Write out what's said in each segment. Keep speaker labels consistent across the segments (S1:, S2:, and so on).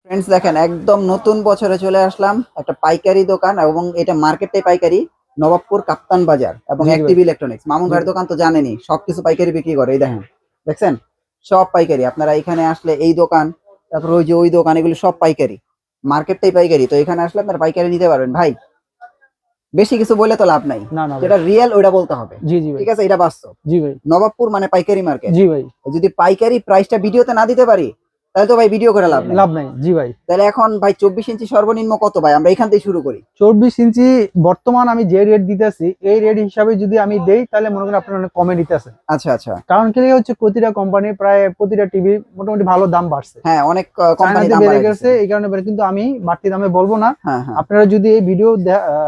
S1: Friends দেখেন একদম নতুন বছরে চলে আসলাম একটা পাইকারি দোকান এবং এটা মার্কেটটাই পাইকারি নবাবপুর কাপ্তান বাজার এবং
S2: জি, জি
S1: অ্যাক্টিভ
S2: ভাই।
S1: ইলেকট্রনিক্স মামুন
S2: জি,
S1: ভাইয়ের দোকান তো জানেনই সবকিছু পাইকারি বিক্রি করে এই দেখেন দেখছেন সব পাইকারি আপনারা এখানে আসলে এই দোকান তারপর ওই যে ওই দোকান এগুলো সব পাইকারি মার্কেটটাই পাইকারি তো এখানে আসলে আপনারা পাইকারি নিতে পারবেন ভাই বেশি কিছু বলে তো লাভ নাই
S2: না, না ভাই।
S1: যেটা রিয়েল ওইটা বলতে হবে
S2: জি, জি ভাই।
S1: ঠিক আছে এটা বাস্তব
S2: জি ভাই।
S1: নবাবপুর মানে পাইকারি মার্কেট
S2: জি ভাই।
S1: যদি পাইকারি প্রাইসটা ভিডিওতে না দিতে পারি তাহলে তো ভাই ভিডিও করে লাভ নাই
S2: লাভ নাই। জি ভাই।
S1: তাহলে এখন ভাই 24 ইঞ্চি সর্বনিম্ন কত ভাই আমরা এখান থেকে শুরু করি
S2: 24 ইঞ্চি বর্তমান আমি যে রেট দিতেছি এই রেট হিসাবে যদি আমি দেই তাহলে মনে করেন আপনার অনেক কমে দিতেছে।
S1: আচ্ছা আচ্ছা
S2: কারণ কি হচ্ছে প্রতিটা কোম্পানি প্রায় প্রতিটা টিভি মোটামুটি ভালো দাম বাড়ছে।
S1: হ্যাঁ অনেক কোম্পানি
S2: চায়নাতে
S1: দাম
S2: বেড়ে
S1: বাড়ায়
S2: গেছে
S1: দিছে।
S2: এই কারণে কিন্তু আমি বাড়তি দামে বলবো না।
S1: হ্যাঁ হ্যাঁ
S2: আপনারা যদি এই ভিডিও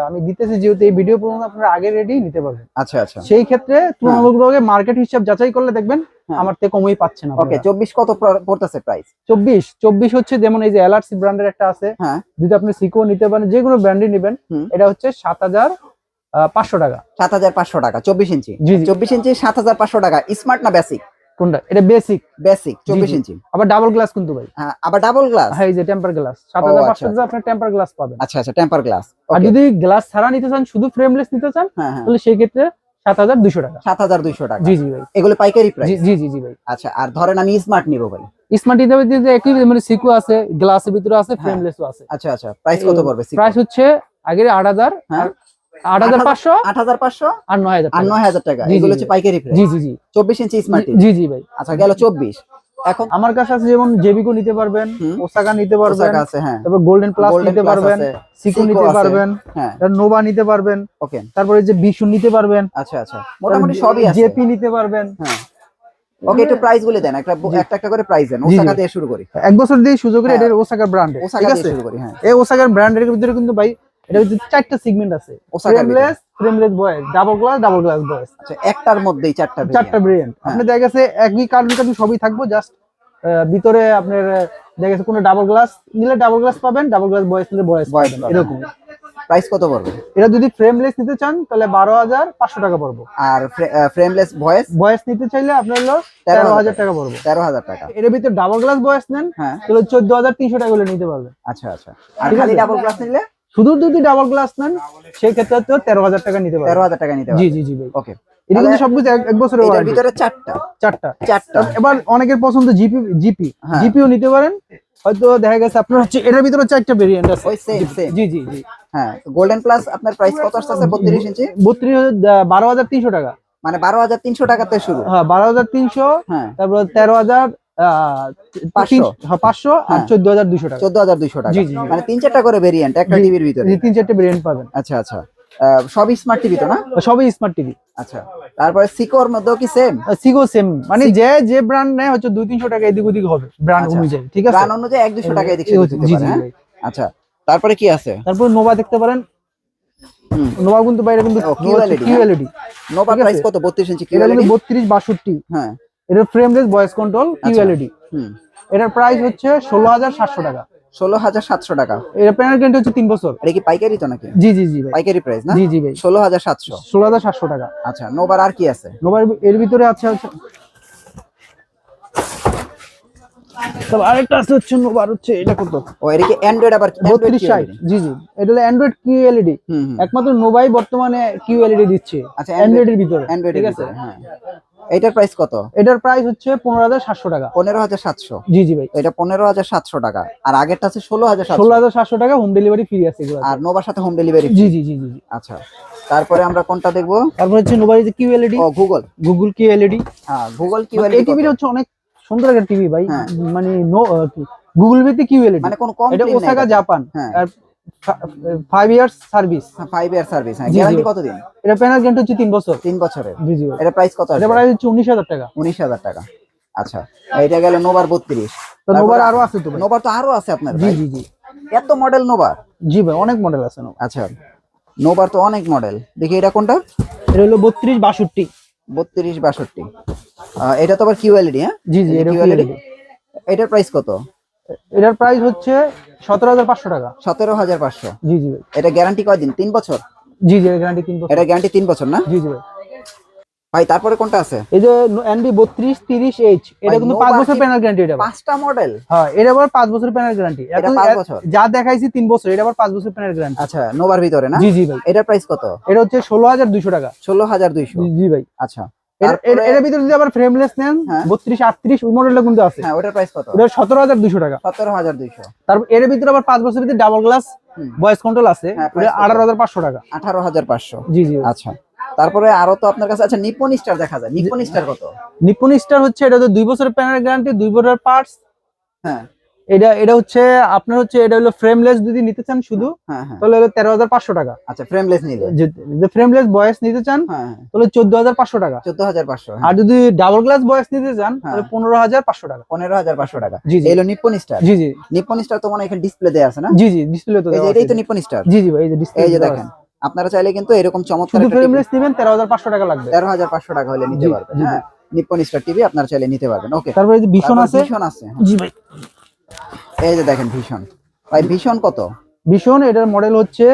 S2: আমি দিতেছি যেহেতু এই ভিডিও পর্যন্ত আপনারা আগে রেডি নিতে পারবেন।
S1: আচ্ছা আচ্ছা
S2: সেই ক্ষেত্রে তুলনামূলকভাবে মার্কেট হিসাব যাচাই করলে দেখবেন
S1: হ্যাঁ।
S2: আমার থেকে কমই পাচ্ছেন
S1: ওকে
S2: আপনারা।
S1: 24 কত পড়তেছে প্রাইস
S2: 24 হচ্ছে যেমন এই যে এলআরসি ব্র্যান্ডের একটা আছে,
S1: হ্যাঁ
S2: যদি আপনি সিকো নিতে পারেন যে কোনো ব্র্যান্ডে নেবেন,
S1: হুম।
S2: এটা হচ্ছে 7500 টাকা।
S1: 7500 টাকা 24 ইঞ্চি
S2: জি, জি।
S1: 24 ইঞ্চি 7500 টাকা স্মার্ট না বেসিক
S2: কোনটা? এটা বেসিক।
S1: বেসিক 24
S2: জি।
S1: ইঞ্চি
S2: আবার ডাবল গ্লাস কিন্তু ভাই।
S1: হ্যাঁ আবার ডাবল গ্লাস
S2: হ্যাঁ, এই যে টেম্পার গ্লাস
S1: আচ্ছা,
S2: 7500 টাকা আপনি টেম্পার গ্লাস পাবেন।
S1: আচ্ছা আচ্ছা টেম্পার গ্লাস
S2: আর যদি গ্লাস ছাড়া নিতে চান, শুধু ফ্রেমলেস নিতে চান,
S1: হ্যাঁ হ্যাঁ
S2: তাহলে সেই ক্ষেত্রে 7200 টাকা।
S1: 7200 টাকা
S2: জি, জি ভাই।
S1: এগুলো পাইকারি
S2: জি,
S1: প্রাইস
S2: জি, জি, জি ভাই।
S1: আচ্ছা আর ধরেন আমি স্মার্ট নিব ভাই
S2: স্মার্ট নিতে হবে যে একই মানে সিকো আছে, গ্লাসের ভিতরে আছে,
S1: হ্যাঁ।
S2: ফ্রেমলেসও আছে।
S1: আচ্ছা আচ্ছা প্রাইস কত পড়বে
S2: প্রাইস হচ্ছে আগে 8000,
S1: হ্যাঁ
S2: 8500
S1: 8500
S2: আর 9000
S1: আর
S2: টাকা।
S1: 9000 টাকা
S2: জি, জি,
S1: এগুলো হচ্ছে
S2: জি।
S1: পাইকারি প্রাইস
S2: জি, জি, জি।
S1: 24 ইঞ্চি স্মার্ট
S2: জি, জি ভাই।
S1: আচ্ছা গেল 24 এখন
S2: আমার কাছে আছে যেমন জেবিকো নিতে পারবেন,
S1: হুম।
S2: ওসাকা নিতে পারবেন,
S1: ওসাকা আছে হ্যাঁ
S2: তারপর গোল্ডেন প্লাস
S1: Golden
S2: নিতে
S1: Plus
S2: পারবেন,
S1: আছে,
S2: সিকো
S1: Seiko
S2: নিতে
S1: আছে,
S2: পারবেন,
S1: হ্যাঁ
S2: নোভা নিতে পারবেন,
S1: ওকে
S2: তারপরে যে বিশু নিতে পারবেন,
S1: আচ্ছা আচ্ছা মোটামুটি সবই আছে
S2: জেপি নিতে পারবেন।
S1: হ্যাঁ ওকে একটু প্রাইস গুলো দেন একটা একটা করে প্রাইস দেন
S2: জি,
S1: ওসাকা
S2: জি।
S1: দিয়ে শুরু করি
S2: এক বছর দিয়ে সুযোগের
S1: হ্যাঁ।
S2: এটা ওসাকার ব্র্যান্ড,
S1: ওসাকা
S2: ঠিক
S1: দিয়ে
S2: আছে?
S1: শুরু করি হ্যাঁ
S2: এই ওসাকার ব্র্যান্ডের ভিতরে কিন্তু ভাই এটা হচ্ছে 4টা সেগমেন্ট আছে,
S1: ওসাকার ভিতরে।
S2: ফ্রেমলেস বয়েস, ডাবল গ্লাস বয়েস,
S1: আচ্ছা একটার মধ্যেই চারটা
S2: 4টা ভেরিয়েন্ট।
S1: হ্যাঁ।
S2: আপনি দেখা গেছে একই কার্বন সবই থাকবো, জাস্ট ভিতরে আপনার দেখা গেছে কোনো ডাবল গ্লাস নিলে ডাবল গ্লাস পাবেন, ডাবল গ্লাস বয়েস নিলে বয়েস
S1: Voice
S2: পাবেন,
S1: পাবেন।
S2: এরকম।
S1: প্রাইস কত পড়বে
S2: এটা যদি ফ্রেমলেস নিতে চান তাহলে 12500 টাকা পড়বো।
S1: আর ফ্রেমলেস ভয়েস
S2: বয়েস নিতে চাইলে আপনার হলো
S1: 13000
S2: 13000 টাকা পড়বো।
S1: 13000 টাকা
S2: এর ভিতরে ডাবল গ্লাস বয়েস নেন
S1: হ্যাঁ
S2: তাহলে 14300 টাকা হলে নিতে পারবেন।
S1: আচ্ছা আচ্ছা আর
S2: ঠিক
S1: খালি
S2: আছে।
S1: ডাবল গ্লাস নিলে
S2: শুধু যদি ডাবল গ্লাস নেন সেই ক্ষেত্রে তো 13000 টাকা নিতে পারবেন।
S1: 13000 টাকা নিতে
S2: জি,
S1: পারবে
S2: জি, জি ভাই।
S1: ওকে
S2: এটা কিন্তু সবকিছু এক বছরের
S1: এটার
S2: ওয়ারেন্টি।
S1: ভিতরে চারটা
S2: 4টা।
S1: চারটা
S2: এবার অনেকের পছন্দ
S1: হ্যাঁ।
S2: জিপিও নিতে পারেন, হয়তো দেখা গেছে আপনার হচ্ছে এটার ভিতরে 4টা ভেরিয়েন্ট আছে।
S1: ওই সেম সেম
S2: জি, জি, জি।
S1: হ্যাঁ গোল্ডেন প্লাস আপনার প্রাইস কত আসছে 32 ইঞ্চি
S2: 12300 টাকা।
S1: মানে 12300 টাকাতে শুরু
S2: হ্যাঁ 12300,
S1: হ্যাঁ
S2: তারপর 13000,
S1: 500
S2: 500 আর
S1: হ্যাঁ।
S2: 14200 টাকা।
S1: 14200 টাকা
S2: জি, জি, জি।
S1: মানে 3-4টা করে ভেরিয়েন্ট একটা
S2: জি,
S1: টিভির ভিতরে
S2: জি, 3-4টা ভেরিয়েন্ট পাবেন।
S1: আচ্ছা আচ্ছা সব স্মার্ট টিভি তো না
S2: সবই স্মার্ট টিভি।
S1: আচ্ছা তারপরে সিকোর মধ্যেও কি সেম
S2: সিগো সেম, মানে যে ব্র্যান্ড নেয় হচ্ছে 200-300 টাকা এদিক ওদিক হবে ব্র্যান্ড
S1: আচ্ছা।
S2: অনুযায়ী, ঠিক আছে?
S1: ব্র্যান্ড অনুযায়ী 1-200 টাকা এদিক
S2: এই
S1: সেদিক
S2: হচ্ছে,
S1: হতে
S2: জি,
S1: পারে
S2: জি
S1: হ্যাঁ
S2: ভাই।
S1: আচ্ছা তারপরে কি আছে
S2: তারপর নোভা দেখতে পারেন,
S1: হুম
S2: নোভা কিন্তু বাইরে কিন্তু
S1: ও, QLED,
S2: কিউএলইডি।
S1: নোভা
S2: ঠিক আছে।
S1: প্রাইস কত 32 ইঞ্চি
S2: এটা
S1: QLED
S2: কিন্তু 32-62,
S1: হ্যাঁ
S2: এটা ফ্রেমলেস ভয়েস কন্ট্রোল কিউএলইডি।
S1: হুম
S2: এটার প্রাইস হচ্ছে 16700 টাকা।
S1: 16700 টাকা
S2: এর প্যানেল গ্যারান্টি হচ্ছে 3 বছর।
S1: এটা কি পাইকারি তো নাকি
S2: জি, জি, জি ভাই।
S1: পাইকারি প্রাইস না
S2: জি, জি ভাই।
S1: 16700
S2: 16700 টাকা।
S1: আচ্ছা নোভার আর কি আছে
S2: নোভার এর ভিতরে আছে হচ্ছে, তবে আরেকটা আছে হচ্ছে নোভার হচ্ছে এটা কত,
S1: ও এটা কি অ্যান্ড্রয়েড আবার
S2: 3260। জি, জি, এটা হলো অ্যান্ড্রয়েড কিউএলইডি।
S1: হুম হুম
S2: একমাত্র নোভাই বর্তমানে কিউএলইডি দিচ্ছে
S1: আচ্ছা
S2: অ্যান্ড্রয়েড এর ভিতরে,
S1: অ্যান্ড্রয়েড
S2: ঠিক
S1: এর
S2: আছে?
S1: ভিতরে হ্যাঁ এটার প্রাইস কত
S2: এটার প্রাইস হচ্ছে 15700 টাকা।
S1: 15700
S2: জি, জি ভাই।
S1: এটা 15700 টাকা আর আগেরটা আছে 16700
S2: 16700 টাকা, হোম ডেলিভারি ফ্রি আছে এগুলো।
S1: আর নোভার সাথে হোম ডেলিভারি
S2: জি, জি, জি, জি, জি।
S1: আচ্ছা তারপরে আমরা কোনটা দেখবো
S2: তারপর হচ্ছে নোভার যে কিউএলইডি,
S1: ও গুগল
S2: কিউএলইডি।
S1: হ্যাঁ গুগল কি
S2: এই টিভিটা হচ্ছে অনেক সুন্দর একটা টিভি ভাই,
S1: হ্যাঁ।
S2: মানে গুগল ভিত্তিক কিউএলইডি,
S1: মানে কোনো কম
S2: এটা ওসাকা জাপান।
S1: হ্যাঁ।
S2: আর 5 ইয়ার্স সার্ভিস।
S1: 5 ইয়ার সার্ভিস হ্যাঁ
S2: জি, জি।
S1: গ্যারান্টি কতদিন
S2: এটা প্যানেল গ্যারান্টি হচ্ছে 3 বছর।
S1: 3 বছরের
S2: জি, জি ভাই।
S1: এটা প্রাইস কত
S2: এটা
S1: আছে
S2: প্রাইস হচ্ছে 19000 টাকা।
S1: 19000 টাকা আচ্ছা এটা গেল নোভার 32
S2: তো নোভার আরো আছে তো ভাই।
S1: নোভার তো আরো আছে আপনার
S2: জি,
S1: ভাই
S2: জি, জি।
S1: এত মডেল নোভার
S2: জি ভাই, অনেক মডেল আছে নোভার।
S1: আচ্ছা নোভার তো অনেক মডেল দেখি এটা কোনটা
S2: এটা হলো 32-62।
S1: 32-62 এটা তো আবার কিউএলইডি হ্যাঁ
S2: জি, জি, এটা
S1: QLED
S2: QLED।
S1: এটার প্রাইস কত
S2: এটার প্রাইস হচ্ছে 17500 টাকা।
S1: 17500
S2: জি, জি ভাই।
S1: এটা গ্যারান্টি কয়দিন 3 বছর
S2: জি, জি, গ্যারান্টি 3 বছর।
S1: এটা গ্যারান্টি 3 বছর না
S2: জি, জি ভাই।
S1: ভাই তারপরে কোনটা আছে?
S2: এই যে NB 3230H, এটা
S1: ভাই,
S2: কিন্তু
S1: Nova
S2: 5 বছর
S1: কি
S2: প্যানেল গ্যারান্টি। এটা
S1: 5টা মডেল?
S2: হ্যাঁ, এটা আবার 5 বছর প্যানেল গ্যারান্টি।
S1: এটা 5 বছর?
S2: যা দেখাইছি 3 বছর, এটা আবার 5 বছর প্যানেল গ্যারান্টি।
S1: আচ্ছা, নোভার ভিতরে না?
S2: জি জি ভাই।
S1: এটার প্রাইস কত?
S2: এটা হচ্ছে 16200 টাকা।
S1: 16200?
S2: জি ভাই।
S1: আচ্ছা, তারপরে
S2: এর ভিতরে যদি আবার ফ্রেমলেস নেন,
S1: হ্যাঁ
S2: 3238 ওই মডেলটা কিন্তু আছে।
S1: হ্যাঁ, ওটার প্রাইস কত?
S2: ওটা 17200 টাকা।
S1: 17200?
S2: তারপর এর ভিতরে আবার 5 বছরের ভিতরে ডাবল গ্লাস ভয়েস কন্ট্রোল আছে,
S1: হ্যাঁ,
S2: ওটা 18500 টাকা।
S1: 18500?
S2: জি জি।
S1: আচ্ছা, তারপরে আরো তো আপনার কাছে, আচ্ছা নিপন স্টার দেখা যায়, নিপন স্টার কত?
S2: নিপন স্টার হচ্ছে এটা তো 2 বছরের প্যানেল গ্যারান্টি, 2 বছরের পার্টস।
S1: হ্যাঁ
S2: এটা হচ্ছে আপনার হচ্ছে এটা হলো ফ্রেমলেস যদি নিতে চান শুধু,
S1: হ্যাঁ হ্যাঁ।
S2: তাহলে হলো 13500 টাকা।
S1: আচ্ছা, ফ্রেমলেস নিলে?
S2: যদি ফ্রেমলেস ভয়েস নিতে চান
S1: হ্যাঁ হ্যাঁ,
S2: তাহলে 14500 টাকা।
S1: 14500?
S2: আর যদি ডাবল গ্লাস ভয়েস নিতে চান তাহলে 15500 টাকা।
S1: 15500 টাকা?
S2: জি জি।
S1: এই হলো নিপন স্টার?
S2: জি জি।
S1: নিপন স্টার তো মনে হয় এখানে ডিসপ্লে দেয়া আছে না?
S2: জি জি, ডিসপ্লে তো
S1: এই যে
S2: দেওয়া
S1: এটাই
S2: আছে।
S1: তো নিপন স্টার?
S2: জি জি ভাই, এই যে ডিসপ্লে।
S1: এই যে দেখেন, আপনারা চাইলে কিন্তু এরকম চমৎকার
S2: শুধু
S1: একটা
S2: ফ্রেমলেস নেবেন 13500 টাকা লাগবে।
S1: 13500 টাকা হলে নিতে
S2: জি,
S1: পারবেন।
S2: জি,
S1: হ্যাঁ, নিপন স্টার টিভি আপনারা চাইলে নিতে পারবেন। ওকে,
S2: তারপরে এই যে ভীষণ আছে।
S1: ভীষণ আছে?
S2: জি ভাই।
S1: এই যে দেখেন ভীষণ। ভাই ভীষণ কত?
S2: ভীষণ এটার মডেল হচ্ছে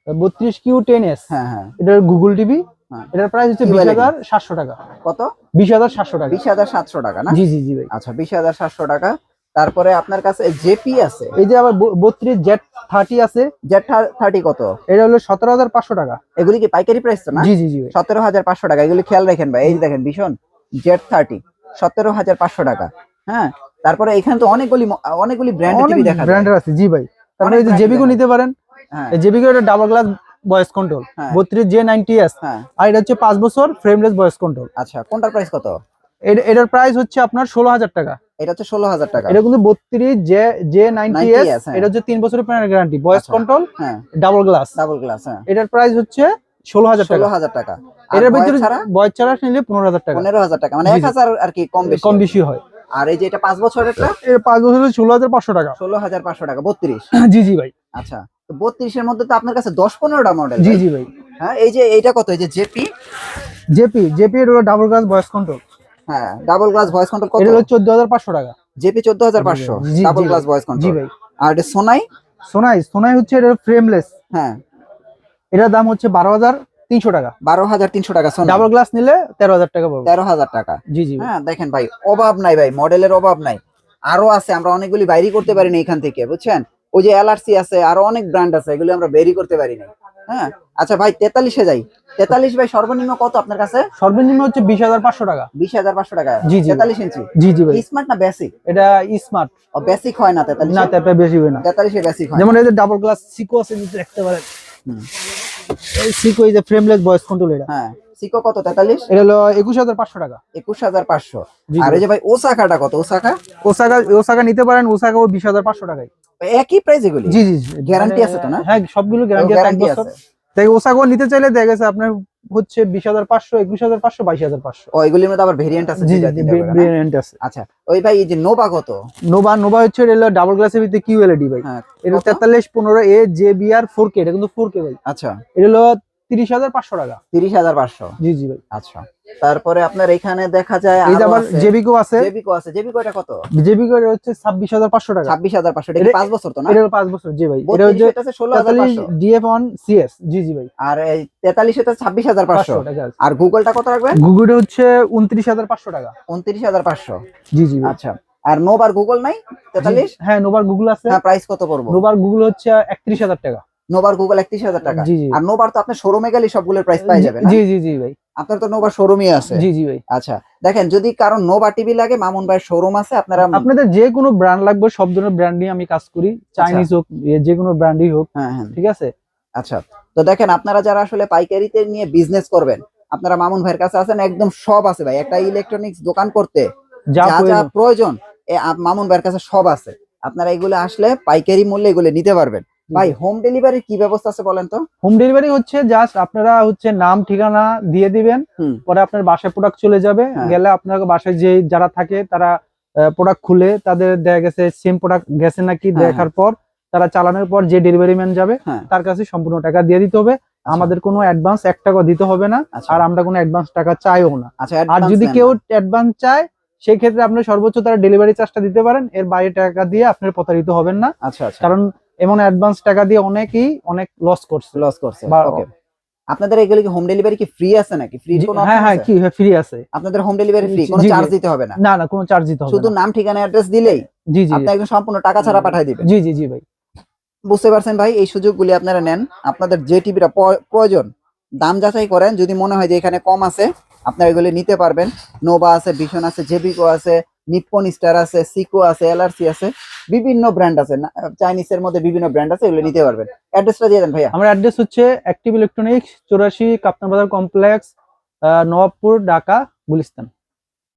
S2: 32Q10S।
S1: হ্যাঁ হ্যাঁ
S2: এটার গুগল টিভি।
S1: হ্যাঁ।
S2: এটার প্রাইস হচ্ছে
S1: QLED
S2: 20700 টাকা।
S1: কত?
S2: 20700 টাকা।
S1: 20700 টাকা না?
S2: জি জি জি ভাই।
S1: আচ্ছা, 20700 টাকা। তারপরে আপনার কাছে জেপি আছে?
S2: এই যে আবার 32Z30 আছে।
S1: জেড 30 কত?
S2: এটা হলো 17500 টাকা।
S1: এগুলি কি পাইকারি প্রাইস তো না?
S2: জি জি জি ভাই।
S1: 17500 টাকা। এগুলি খেয়াল রাখেন ভাই। এই যে দেখেন ভীষণ জেড 30, 17500 টাকা। হ্যাঁ, তারপরে এখানে তো অনেকগুলি ব্র্যান্ডের টিভি দেখা যায়।
S2: ব্র্যান্ডের আছে, জি ভাই। তারপরে এই যে
S1: brand
S2: জেবিকো
S1: দেখা
S2: নিতে পারেন।
S1: হ্যাঁ
S2: এই জেবিকো এটা ডাবল গ্লাস ভয়েস কন্ট্রোল,
S1: হ্যাঁ
S2: 32J90S।
S1: হ্যাঁ।
S2: আর এটা হচ্ছে 5 বছর ফ্রেমলেস ভয়েস কন্ট্রোল।
S1: আচ্ছা, কোনটার প্রাইস কত?
S2: এটার প্রাইস হচ্ছে আপনার 16000 টাকা।
S1: এটা হচ্ছে 16000 টাকা?
S2: এটা কিন্তু 32J90S।
S1: হ্যাঁ।
S2: এটা হচ্ছে 3 বছরের প্যানেল গ্যারান্টি, ভয়েস
S1: আচ্ছা,
S2: কন্ট্রোল,
S1: হ্যাঁ
S2: ডাবল গ্লাস।
S1: Double glass. হ্যাঁ,
S2: এটার প্রাইস হচ্ছে 16000 টাকা।
S1: 16000 টাকা। আর
S2: এটার
S1: ভয়েস
S2: ভিতরে
S1: ছাড়া?
S2: ভয়েস ছাড়া নিলে 15000 টাকা।
S1: 15000 টাকা, মানে
S2: জি, জি।
S1: 1000 আর কি কম বেশি।
S2: কম বেশি হয়।
S1: আর এই যে এটা 5 বছরেরটা?
S2: এর 5 বছরের 16500 টাকা।
S1: 16500 টাকা? 32?
S2: জি জি ভাই।
S1: আচ্ছা, তো 32 এর মধ্যে তো আপনার কাছে 10-15টা মডেল।
S2: জি জি ভাই।
S1: হ্যাঁ, এই যে এইটা কত? এই যে জেপি?
S2: জেপি এর হলো ডাবল গ্লাস ভয়েস কন্ট্রোল।
S1: হ্যাঁ, ডাবল গ্লাস ভয়েস কন্ট্রোল কত?
S2: এটা হলো 14500 টাকা।
S1: জেপি 14500
S2: জি,
S1: ডাবল
S2: জি
S1: গ্লাস
S2: ভাই।
S1: ভয়েস
S2: জি
S1: কন্ট্রোল।
S2: ভাই।
S1: আর এটা সোনাই?
S2: সোনাই হচ্ছে এটা ফ্রেমলেস।
S1: হ্যাঁ,
S2: এটার দাম হচ্ছে 12300 টাকা।
S1: 12300 টাকা সোনাই।
S2: ডাবল গ্লাস নিলে 13000 টাকা পড়বে।
S1: 13000 টাকা?
S2: জি জি ভাই।
S1: হ্যাঁ, দেখেন ভাই, অভাব নাই ভাই, মডেলের অভাব নাই। আরো আছে, আমরা অনেকগুলি বাইরি করতে পারি না এখান থেকে, বুঝছেন? ওই যে এলআরসি আছে, আরো অনেক ব্র্যান্ড আছে, এগুলো আমরা বেরি করতে পারি না। হ্যাঁ, আচ্ছা ভাই 43-এ যাই। 43 ভাই সর্বনিম্ন কত আপনার কাছে?
S2: সর্বনিম্ন হচ্ছে 20500 টাকা।
S1: 20500 টাকা?
S2: জি, জি।
S1: 43 ইঞ্চি?
S2: জি জি ভাই।
S1: স্মার্ট না বেসিক?
S2: এটা স্মার্ট।
S1: ও, বেসিক হয় না 43?
S2: না, তাতে বেশি হয় না।
S1: 43-এ বেসিক হয়?
S2: যেমন এই যে ডাবল গ্লাস সিকো আছে, নিচে রাখতে পারেন।
S1: হুম।
S2: এই সিকো, এই যে ফ্রেমলেস ভয়েস কন্ট্রোল। এটা
S1: হ্যাঁ, সিকো কত? 43?
S2: এটা হলো 21500 টাকা।
S1: 21500?
S2: জি,
S1: আর
S2: জি।
S1: এই যে ভাই ওসাকাটা কত? ওসাকা?
S2: ওসাকা নিতে পারেন। ওসাকাও 20500 টাকায়।
S1: একই প্রাইস এগুলি?
S2: জি জি জি।
S1: গ্যারান্টি আছে তো না?
S2: হ্যাঁ, সবগুলো গ্যারান্টি আছে, 1
S1: গ্যারান্টি
S2: বছর।
S1: আছে?
S2: তাই ওসাকাও নিতে চাইলে দেখা গেছে আপনার হচ্ছে 20500, 21500, 22500।
S1: ও, এগুলির মধ্যে আবার ভেরিয়েন্ট আছে?
S2: জি
S1: দুইটা,
S2: জি,
S1: তিনটা করে না?
S2: ভেরিয়েন্ট আছে।
S1: আচ্ছা, ওই ভাই এই যে নোভা কত?
S2: নোভা হচ্ছে এটা ডাবল গ্লাসের ভিতরে কিউএলইডি ভাই।
S1: হ্যাঁ,
S2: এটা
S1: কত?
S2: 4315A JBR 4K। এটা কিন্তু 4K ভাই।
S1: আচ্ছা,
S2: এটা হলো 30500 টাকা।
S1: 30500?
S2: জি জি ভাই।
S1: আচ্ছা, তারপরে আপনার এখানে দেখা যায়
S2: এই যে
S1: আরো
S2: আবার
S1: আছে।
S2: জেবিকো আছে।
S1: জেবিকো আছে? জেবিকো এটা কত?
S2: জেবিকো এর হচ্ছে 26500 টাকা।
S1: 26500? এটা কি 5 বছর তো না?
S2: এটা 5 বছর। জি ভাই। এটা
S1: 32
S2: হচ্ছে
S1: এটা আছে 16500?
S2: DF1 CS। জি জি ভাই।
S1: আর এই 43 এটা 26500?
S2: 500 টাকা আছে।
S1: আর গুগলটা কত রাখবেন?
S2: গুগলটা হচ্ছে 29500 টাকা।
S1: 29500?
S2: জি জি ভাই।
S1: আচ্ছা, আর নোভার গুগল নাই 43?
S2: হ্যাঁ, নোভার গুগল আছে।
S1: হ্যাঁ, প্রাইস কত পড়বো?
S2: নোভার গুগল হচ্ছে 31000 টাকা।
S1: নোভার গুগল 31000 টাকা?
S2: জি জি।
S1: আর নোভার তো আপনি শোরুমে গেলে সবগুলোর প্রাইস পাই যাবেন না?
S2: জি জি জি ভাই।
S1: আপনার তো নোভার শোরুমই আছে?
S2: জি জি ভাই।
S1: আচ্ছা, দেখেন যদি কারণ নোভা টিভি লাগে, মামুন ভাইয়ের শোরুম আছে, আপনারা
S2: আপনাদের যে কোনো ব্র্যান্ড লাগবে, সব ধরনের ব্র্যান্ড নিয়ে আমি কাজ করি, চাইনিজ হোক, যে কোনো ব্র্যান্ডই হোক।
S1: হ্যাঁ হ্যাঁ,
S2: ঠিক আছে।
S1: আচ্ছা, তো দেখেন আপনারা যারা আসলে পাইকারিতে নিয়ে বিজনেস করবেন, আপনারা মামুন ভাইয়ের কাছে আছেন, একদম সব আছে ভাই। একটা ইলেকট্রনিক্স দোকান করতে
S2: যা
S1: যা যা প্রয়োজন মামুন ভাইয়ের কাছে সব আছে। আপনারা এগুলো আসলে পাইকারি মূল্যে এগুলো নিতে পারবেন। ভাই হোম ডেলিভারি কি ব্যবস্থা আছে বলেন তো?
S2: হোম ডেলিভারি হচ্ছে জাস্ট আপনারা হচ্ছে নাম ঠিকানা দিয়ে দিবেন, পরে আপনার বাসায় প্রোডাক্ট চলে যাবে।
S1: হ্যাঁ।
S2: গেলে আপনার বাসায় যে যারা থাকে তারা প্রোডাক্ট খুলে তাদের দেখা গেছে সেম প্রোডাক্ট গেছে নাকি
S1: হ্যাঁ,
S2: দেখার পর তারা চালানোর পর যে ডেলিভারি ম্যান যাবে
S1: হ্যাঁ।
S2: তার কাছে সম্পূর্ণ টাকা দিয়ে দিতে হবে। আমাদের কোনো অ্যাডভান্স 1 টাকা দিতে হবে না।
S1: আচ্ছা।
S2: আর আমরা কোনো অ্যাডভান্স টাকা চাইও না।
S1: আচ্ছা,
S2: আর
S1: advance
S2: যদি
S1: নেন
S2: কেউ
S1: না?
S2: অ্যাডভান্স চায় সেই ক্ষেত্রে আপনি সর্বোচ্চ তারা ডেলিভারি চার্জটা দিতে পারেন, এর বাইরে টাকা দিয়ে আপনার প্রতারিত হবেন না।
S1: আচ্ছা আচ্ছা,
S2: কারণ এমন অ্যাডভান্স টাকা দিয়ে অনেকেই অনেক লস করছে।
S1: লস করছে।
S2: বা-
S1: ওকে, আপনাদের এগুলো কি হোম ডেলিভারি কি ফ্রি আছে নাকি? ফ্রি কোনো
S2: হ্যাঁ
S1: option
S2: হ্যাঁ
S1: আছে?
S2: কি ফ্রি আছে।
S1: আপনাদের হোম ডেলিভারি ফ্রি, কোনো
S2: জি, জি।
S1: চার্জ দিতে হবে না।
S2: না না কোনো চার্জ দিতে হবে
S1: শুধু
S2: না।
S1: নাম ঠিকানা অ্যাড্রেস দিলেই
S2: জি জি
S1: আপনি একদম সম্পূর্ণ টাকা ছাড়া পাঠিয়ে দিবেন।
S2: জি জি জি ভাই।
S1: বুঝতে পারছেন ভাই? এই সুযোগগুলি আপনারা নেন। আপনাদের যে টিভিটা প্রয়োজন দাম যাচাই করেন। যদি মনে হয় যে এখানে কম আছে, আপনারা এগুলি নিতে পারবেন। নোভা আছে, ভিশন আছে, জেবিকো আছে, নিপ্পন স্টার আছে, সিকো আছে, এলআরসি আছে, বিভিন্ন ব্র্যান্ড আছে। চাইনিজের মধ্যে বিভিন্ন ব্র্যান্ড আছে, এগুলো নিতে পারবেন। অ্যাড্রেসটা দিয়ে দেন ভাইয়া।
S2: আমার অ্যাড্রেস হচ্ছে অ্যাক্টিভ ইলেকট্রনিক্স 84 কাপ্তান বাজার কমপ্লেক্স, নবাবপুর, ঢাকা, গুলিস্তান।